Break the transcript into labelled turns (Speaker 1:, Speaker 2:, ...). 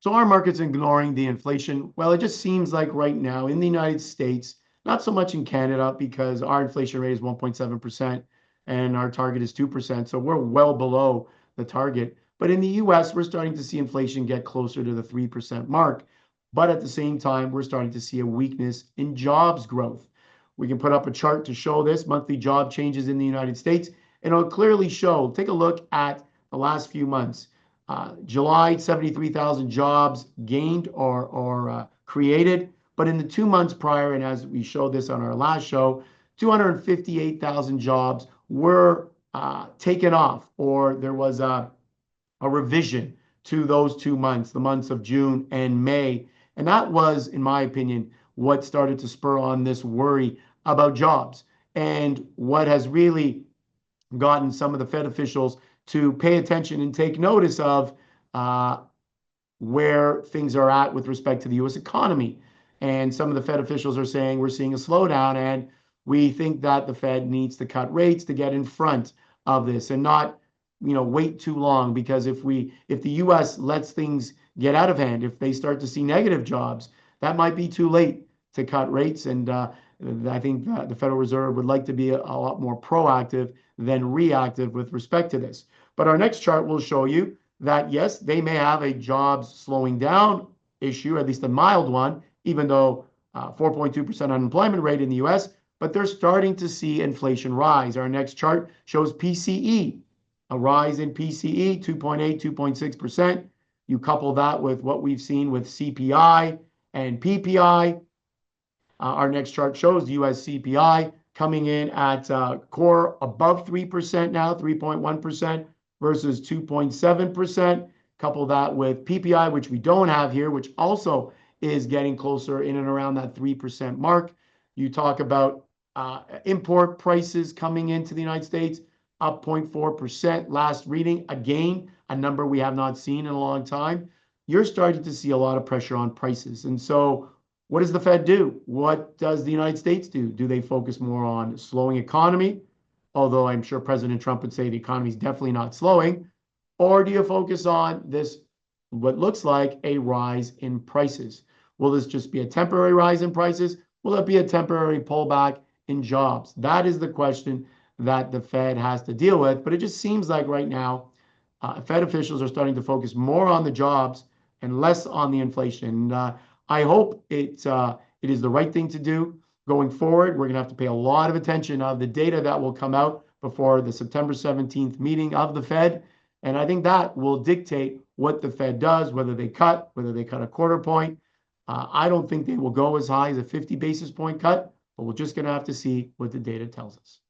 Speaker 1: So our market's ignoring the inflation. Well, it just seems like right now in the United States, not so much in Canada because our inflation rate is 1.7% and our target is 2%. So we're well below the target. But in the US, we're starting to see inflation get closer to the 3% mark. But at the same time, we're starting to see a weakness in jobs growth. We can put up a chart to show this monthly job changes in the United States, and it'll clearly show. Take a look at the last few months. July, 73,000 jobs gained or created. But in the 2 months prior, and as we showed this on our last show, 258,000 jobs were taken off, or there was a revision to those 2 months, the months of June and May. And that was, in my opinion, what started to spur on this worry about jobs, and what has really gotten some of the Fed officials to pay attention and take notice of where things are at with respect to the U.S. economy. And some of the Fed officials are saying we're seeing a slowdown, and we think that the Fed needs to cut rates to get in front of this and not, wait too long. Because if the U.S. lets things get out of hand, if they start to see negative jobs, that might be too late to cut rates. And I think the Federal Reserve would like to be a lot more proactive than reactive with respect to this. But our next chart will show you that, yes, they may have a jobs slowing down issue, at least a mild one, even though 4.2% unemployment rate in the US, but they're starting to see inflation rise. Our next chart shows PCE, a rise in PCE, 2.8, 2.6%. You couple that with what we've seen with CPI and PPI. Our next chart shows the US CPI coming in at core above 3% now, 3.1% versus 2.7%. Couple that with PPI, which we don't have here, which also is getting closer in and around that 3% mark. You talk about import prices coming into the United States, up 0.4% last reading. Again, a number we have not seen in a long time. You're starting to see a lot of pressure on prices. And so what does the Fed do? What does the United States do? Do they focus more on slowing economy? Although I'm sure President Trump would say the economy is definitely not slowing. Or do you focus on this, what looks like a rise in prices? Will this just be a temporary rise in prices? Will it be a temporary pullback in jobs? That is the question that the Fed has to deal with. But it just seems like right now, Fed officials are starting to focus more on the jobs and less on the inflation. I hope it is the right thing to do going forward. We're going to have to pay a lot of attention of the data that will come out before the September 17th meeting of the Fed. And I think that will dictate what the Fed does, whether they cut a quarter point. I don't think they will go as high as a 50 basis point cut, but we're just going to have to see what the data tells us.